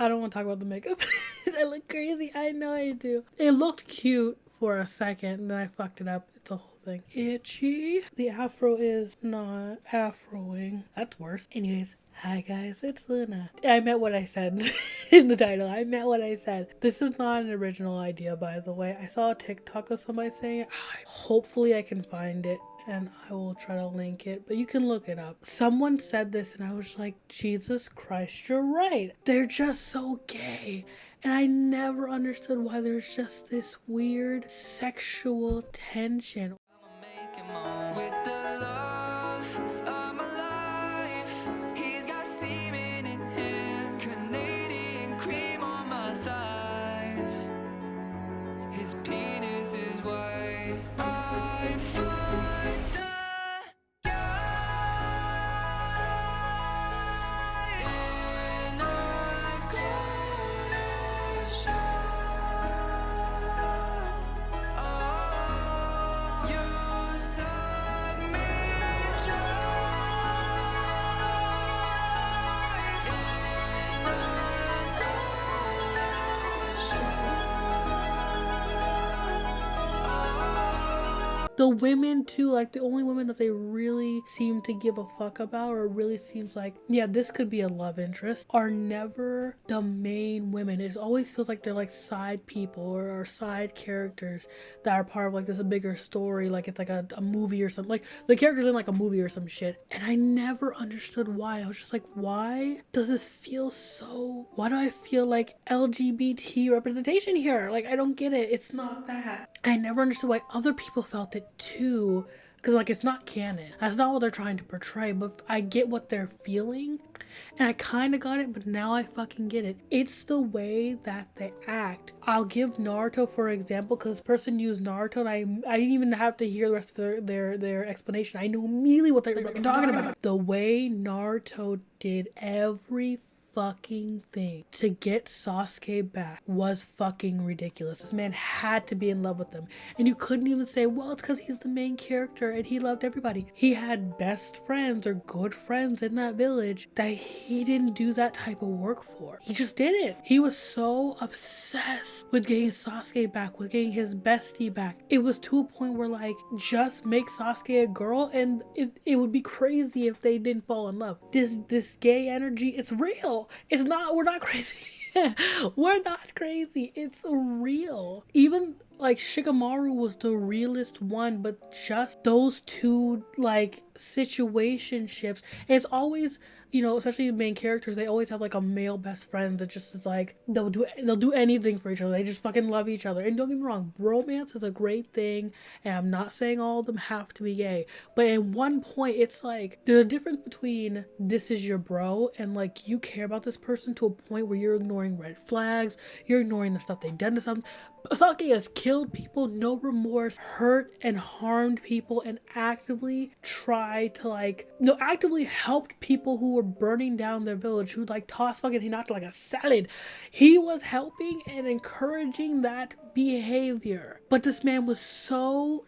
I don't want to talk about the makeup. I look crazy. I know I do. It looked cute for a second, and then I fucked it up. It's a whole thing. Itchy. The afro is not afroing. That's worse. Anyways. Hi guys, it's Luna. I meant what I said in the title. I meant what I said. This is not an original idea, by the way. I saw a TikTok of somebody saying it. Hopefully I can find it and I will try to link it, but you can look it up. Someone said this and I was like, Jesus Christ, you're right. They're just so gay. And I never understood why there's just this weird sexual tension. His penis is white. I find the guy in a corner shop. Oh, you suck me dry in a corner shop. The women too, like the only women that they really seem to give a fuck about, or really seems like, yeah, this could be a love interest, are never the main women. It always feels like they're like side people or side characters that are part of like this bigger story, like it's like a movie or something. Like the characters in like a movie or some shit. And I never understood why. I was just like, why does this feel so, why do I feel like LGBT representation here? Like I don't get it. It's not that. I never understood why other people felt it too, because like it's not canon. That's not what they're trying to portray, but I get what they're feeling and I kind of got it, but now I fucking get it. It's the way that they act. I'll give Naruto for example, because this person used Naruto and I didn't even have to hear the rest of their explanation. I knew immediately what they were talking about. The way Naruto did every fucking thing to get Sasuke back was fucking ridiculous. This man had to be in love with them. And you couldn't even say, well, it's because he's the main character and he loved everybody. He had best friends or good friends in that village that he didn't do that type of work for. He just didn't. He was so obsessed with getting Sasuke back, with getting his bestie back. It was to a point where like, just make Sasuke a girl and it would be crazy if they didn't fall in love. This gay energy, it's real. It's not, we're not crazy. We're not crazy. It's real. Even like Shikamaru was the realest one, but just those two like situationships. And it's always, you know, especially the main characters, they always have like a male best friend that just is like they'll do anything for each other. They just fucking love each other. And don't get me wrong, bromance is a great thing, and I'm not saying all of them have to be gay, but at one point it's like there's a difference between this is your bro and like you care about this person to a point where you're ignoring red flags, you're ignoring the stuff they've done to something. Sasuke has killed people, no remorse, hurt and harmed people, and actively tried to actively helped people who were burning down their village, who like tossed fucking Hinata like a salad. He was helping and encouraging that behavior. But this man was so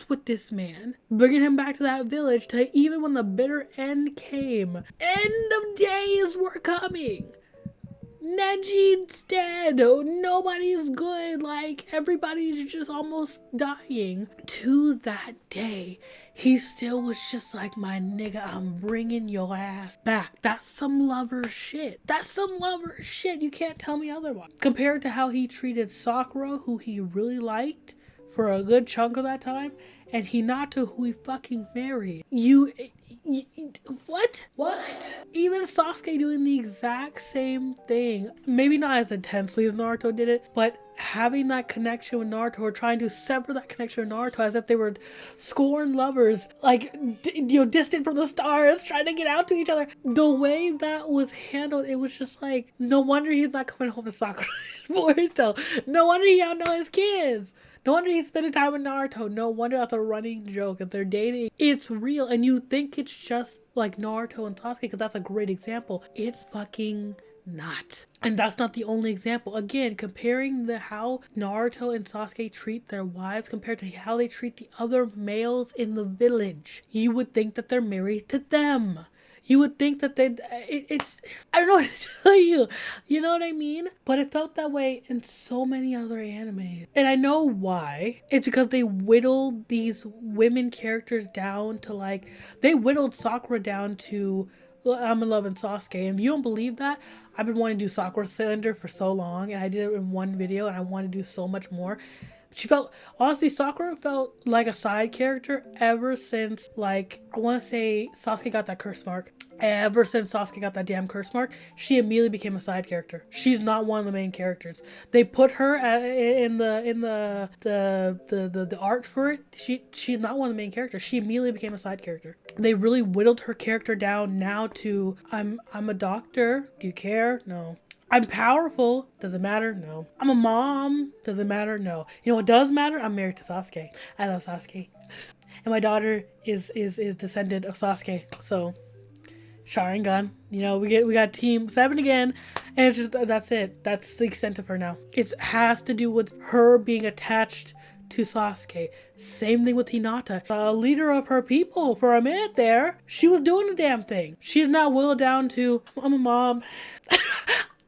with this man, bringing him back to that village, to even when the bitter end came, end of days were coming. Neji's dead. Nobody's good. Like, everybody's just almost dying. To that day, he still was just like, my nigga, I'm bringing your ass back. That's some lover shit. That's some lover shit. You can't tell me otherwise. Compared to how he treated Sakura, who he really liked for a good chunk of that time, and Hinata, who he fucking married. What? Even Sasuke doing the exact same thing. Maybe not as intensely as Naruto did it, but having that connection with Naruto, or trying to sever that connection with Naruto as if they were scorned lovers, like, distant from the stars, trying to get out to each other. The way that was handled, it was just like, no wonder he's not coming home to Sakura Boruto. No wonder he don't know his kids. No wonder he's spending time with Naruto. No wonder that's a running joke. If they're dating, it's real. And you think it's just like Naruto and Sasuke because that's a great example. It's fucking not. And that's not the only example. Again, comparing how Naruto and Sasuke treat their wives compared to how they treat the other males in the village. You would think that they're married to them. You would think that it's, I don't know what to tell you. You know what I mean? But it felt that way in so many other animes. And I know why. It's because they whittled these women characters down to like, they whittled Sakura down to I'm in love with Sasuke. And if you don't believe that, I've been wanting to do Sakura Cylinder for so long, and I did it in one video, and I want to do so much more. She felt, honestly, Sakura felt like a side character ever since, like, I want to say Sasuke got that curse mark. Ever since Sasuke got that damn curse mark, she immediately became a side character. She's not one of the main characters. They put her in the art for it. She's not one of the main characters. She immediately became a side character. They really whittled her character down now to I'm a doctor. Do you care? No. I'm powerful. Does it matter? No. I'm a mom. Does it matter? No. You know what does matter? I'm married to Sasuke. I love Sasuke. And my daughter is descendant of Sasuke. So Sharingan. You know, we got Team 7 again. And it's just, that's it. That's the extent of her now. It has to do with her being attached to Sasuke. Same thing with Hinata. The leader of her people for a minute there, she was doing the damn thing. She's now whittled down to, I'm a mom.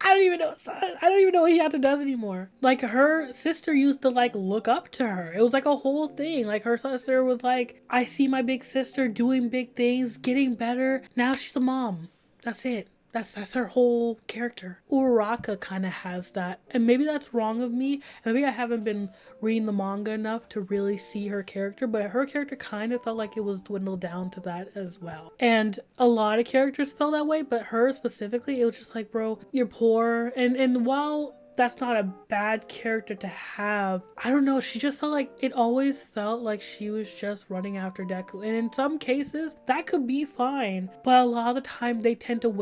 I don't even know what Hinata does anymore. Like, her sister used to, like, look up to her. It was, like, a whole thing. Like, her sister was like, I see my big sister doing big things, getting better. Now she's a mom. That's it. That's her whole character. Uraraka kind of has that. And maybe that's wrong of me. Maybe I haven't been reading the manga enough to really see her character. But her character kind of felt like it was dwindled down to that as well. And a lot of characters felt that way. But her specifically, it was just like, bro, you're poor. And while that's not a bad character to have, I don't know, she just felt like, it always felt like she was just running after Deku. And in some cases, that could be fine, but a lot of the time they tend to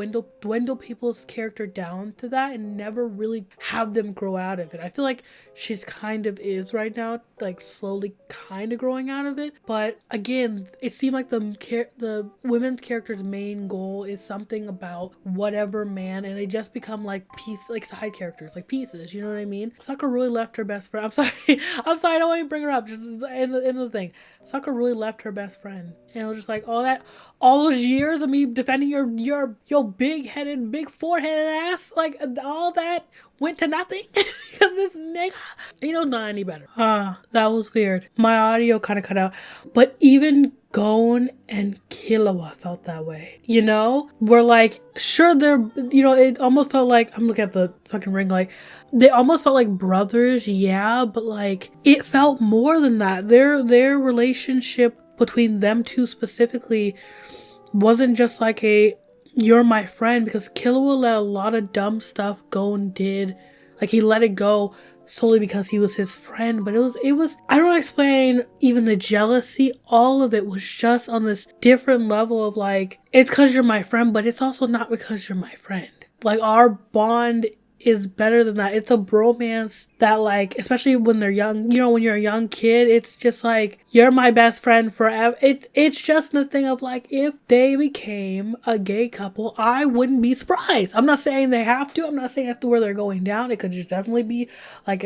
dwindle people's character down to that and never really have them grow out of it. I feel like she's kind of is right now, like slowly kind of growing out of it. But again, it seemed like the women's character's main goal is something about whatever man, and they just become like side characters, like pieces. You know what I mean? Sakura really left her best friend. I'm sorry, I don't want to bring her up. Just end the thing. Sakura really left her best friend, and it was just like all those years of me defending your big-headed, big foreheaded ass, like all that went to nothing because this nigga, not any better. That was weird. My audio kind of cut out, but even Gon and Killua felt that way. We're like, sure, they're, it almost felt like, I'm looking at the fucking ring light, they almost felt like brothers, yeah, but like, it felt more than that. Their relationship between them two specifically wasn't just like you're my friend, because Killua let a lot of dumb stuff Gon did. Like, he let it go solely because he was his friend, but it was I don't explain even the jealousy. All of it was just on this different level of like, it's because you're my friend, but it's also not because you're my friend. Like, our bond is better than that. It's a bromance that, like, especially when they're young, when you're a young kid, it's just like, you're my best friend forever. It's just the thing of like, if they became a gay couple, I wouldn't be surprised. I'm not saying they have to. I'm not saying that's where they're going down. It could just definitely be like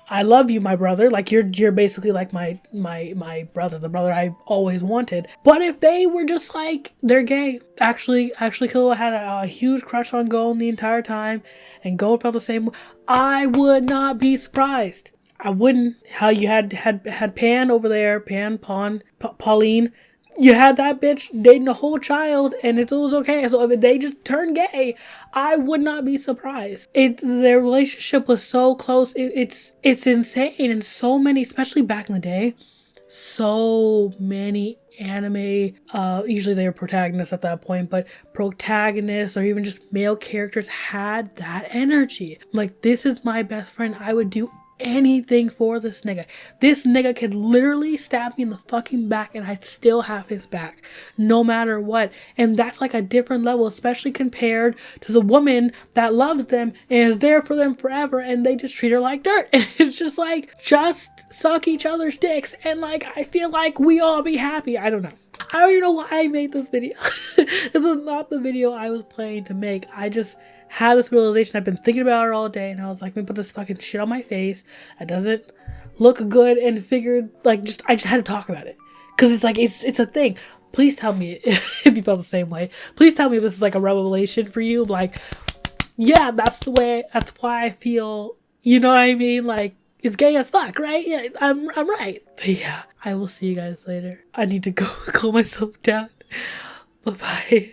I love you, my brother. Like, you're basically like my brother, the brother I always wanted. But if they were just like, they're gay. Actually, Killua had a huge crush on Gon the entire time, and Gon felt the same way, I would not be surprised. I wouldn't. How you had Pan over there, Pauline. You had that bitch dating a whole child, and it was okay. So if they just turned gay, I would not be surprised. Their relationship was so close. It's insane. And so many, especially back in the day, so many anime, usually they were protagonists at that point, but protagonists or even just male characters had that energy. Like, this is my best friend. I would do anything for this nigga. This nigga could literally stab me in the fucking back and I'd still have his back, no matter what. And that's like a different level, especially compared to the woman that loves them and is there for them forever, and they just treat her like dirt. And it's just like, just suck each other's dicks, and like, I feel like we all be happy. I don't know. I don't even know why I made this video. This was not the video I was planning to make. I just had this realization. I've been thinking about it all day, and I was like, let me put this fucking shit on my face that doesn't look good, and figured, like, I just had to talk about it. Because it's like, it's a thing. Please tell me if you felt the same way. Please tell me if this is like a revelation for you. Like, yeah, that's why I feel, you know what I mean? Like, it's gay as fuck, right? Yeah, I'm right. But yeah, I will see you guys later. I need to go calm myself down. Bye-bye.